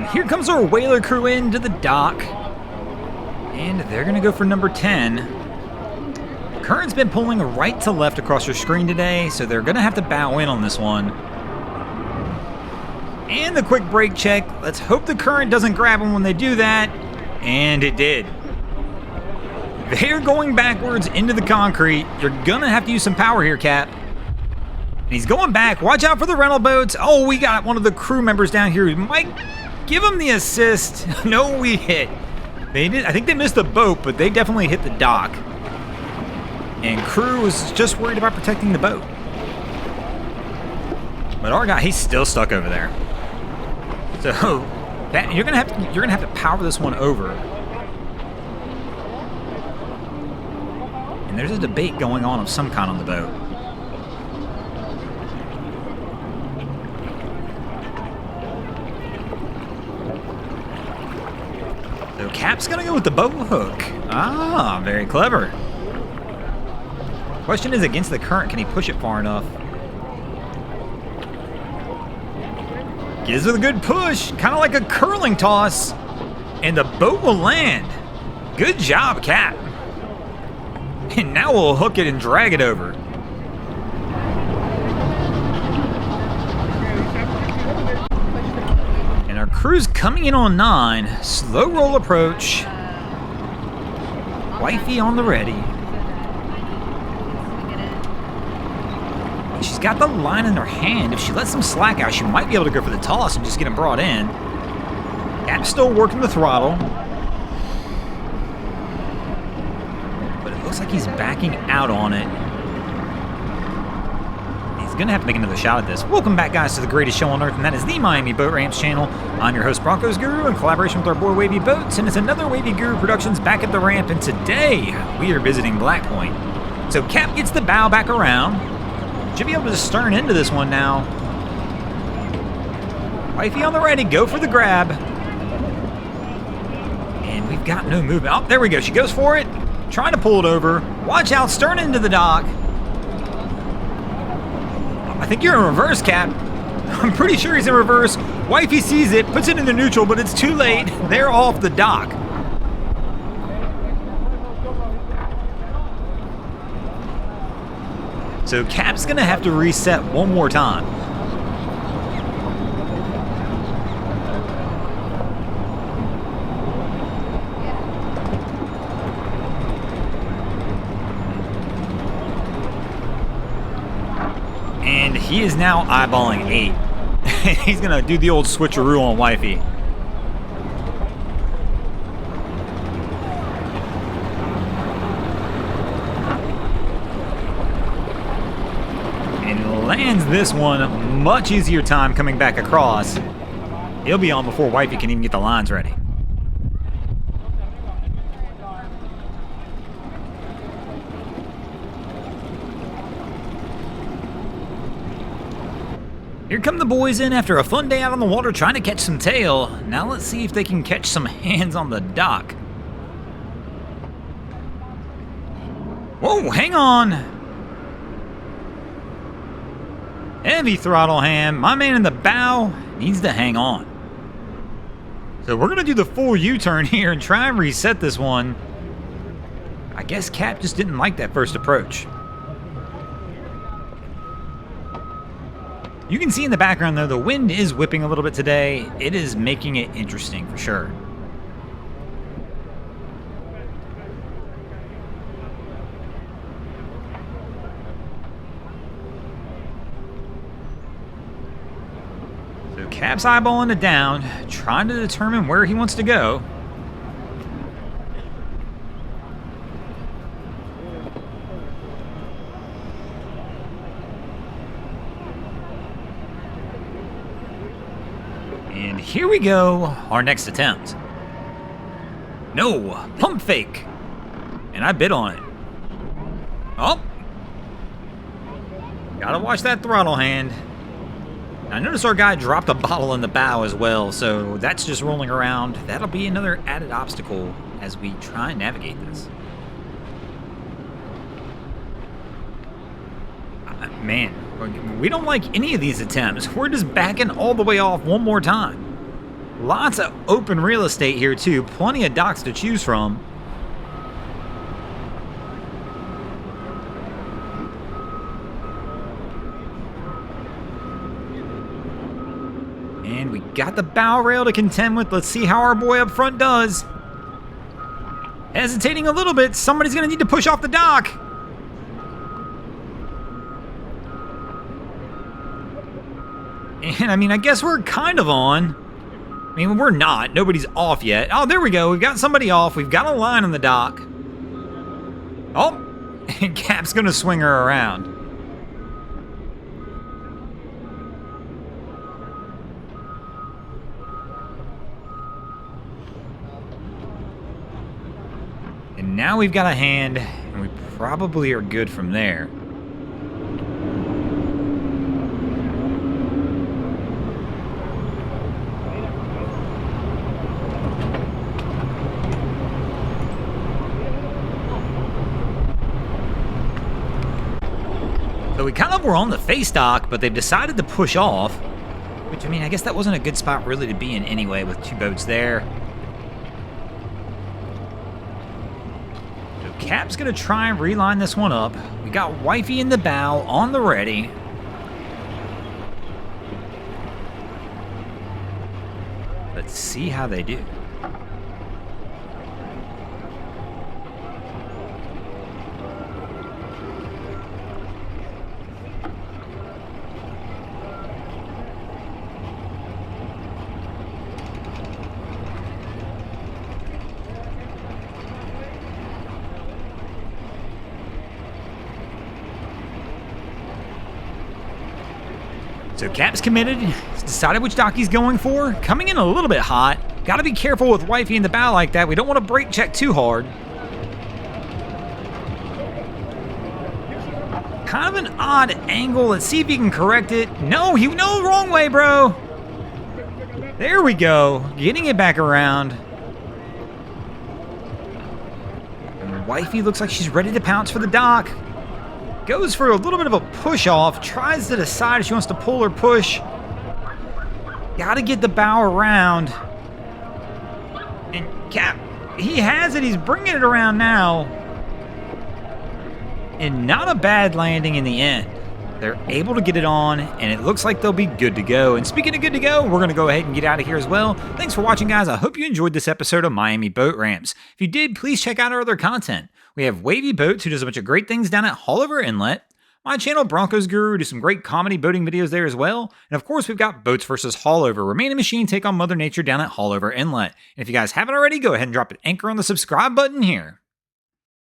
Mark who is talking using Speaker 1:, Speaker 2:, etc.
Speaker 1: And here comes our whaler crew into the dock. And they're going to go for number 10. Current's been pulling right to left across your screen today, so they're going to have to bow in on this one. And the quick brake check. Let's hope the current doesn't grab them when they do that. And it did. They're going backwards into the concrete. You're going to have to use some power here, Cap. And he's going back. Watch out for the rental boats. Oh, we got one of the crew members down here who might give him the assist. No, we hit. They did. I think they missed the boat, but they definitely hit the dock. And crew was just worried about protecting the boat. But our guy, he's still stuck over there. So that, you're gonna have to power this one over. And there's a debate going on of some kind on the boat. So Cap's gonna go with the boat hook. Ah, very clever. Question is, against the current, can he push it far enough? Gives it a good push, kind of like a curling toss, and the boat will land. Good job, Cap. And now we'll hook it and drag it over. And our crew's coming in on 9. Slow roll approach. Wifey on the ready. She's got the line in her hand. If she lets them slack out, she might be able to go for the toss and just get him brought in. Cap's still working the throttle. But it looks like he's backing out on it. He's going to have to make another shot at this. Welcome back, guys, to the greatest show on earth, and that is the Miami Boat Ramps channel. I'm your host, Broncos Guru, in collaboration with our boy Wavy Boats, and it's another Wavy Guru Productions back at the ramp, and today we are visiting Black Point. So Cap gets the bow back around. Should be able to stern into this one now. Wifey on the ready, go for the grab. And we've got no movement. Oh, there we go. She goes for it. Trying to pull it over. Watch out, stern into the dock. I think you're in reverse, Cap. I'm pretty sure he's in reverse. Wifey sees it, puts it into neutral, but it's too late. They're off the dock. So Cap's gonna have to reset one more time. And he is now eyeballing 8. He's gonna do the old switcheroo on Wifey. Lands this one, much easier time coming back across. He'll be on before Wifey can even get the lines ready. Here come the boys in after a fun day out on the water trying to catch some tail. Now let's see if they can catch some hands on the dock. Whoa, hang on. Heavy throttle hand. My man in the bow needs to hang on. So we're going to do the full U-turn here and try and reset this one. I guess Cap just didn't like that first approach. You can see in the background, though, the wind is whipping a little bit today. It is making it interesting for sure. Cap's eyeballing it down, trying to determine where he wants to go. And here we go, our next attempt. No, pump fake. And I bit on it. Oh. Gotta watch that throttle hand. I noticed our guy dropped a bottle in the bow as well, so that's just rolling around. That'll be another added obstacle as we try and navigate this. Man, we don't like any of these attempts. We're just backing all the way off one more time. Lots of open real estate here too. Plenty of docks to choose from. And we got the bow rail to contend with. Let's see how our boy up front does. Hesitating a little bit. Somebody's going to need to push off the dock. And I mean, I guess we're kind of on. I mean, we're not. Nobody's off yet. Oh, there we go. We've got somebody off. We've got a line on the dock. Oh, and Cap's going to swing her around. And now we've got a hand, and we probably are good from there. So we kind of were on the face dock, but they've decided to push off. Which, I mean, I guess that wasn't a good spot really to be in anyway with two boats there. So Cap's going to try and reline this one up. We got Wifey in the bow on the ready. Let's see how they do. So Cap's committed. He's decided which dock he's going for. Coming in a little bit hot. Got to be careful with Wifey in the bow like that. We don't want to brake check too hard. Kind of an odd angle. Let's see if he can correct it. No, wrong way, bro. There we go. Getting it back around. And Wifey looks like she's ready to pounce for the dock. Goes for a little bit of a push off. Tries to decide if she wants to pull or push. Got to get the bow around. And Cap, he has it. He's bringing it around now. And not a bad landing in the end. They're able to get it on, and it looks like they'll be good to go. And speaking of good to go, we're going to go ahead and get out of here as well. Thanks for watching, guys. I hope you enjoyed this episode of Miami Boat Ramps. If you did, please check out our other content. We have Wavy Boats, who does a bunch of great things down at Haulover Inlet. My channel, Broncos Guru, do some great comedy boating videos there as well. And of course, we've got Boats vs. Haulover, where man and machine take on Mother Nature down at Haulover Inlet. And if you guys haven't already, go ahead and drop an anchor on the subscribe button here.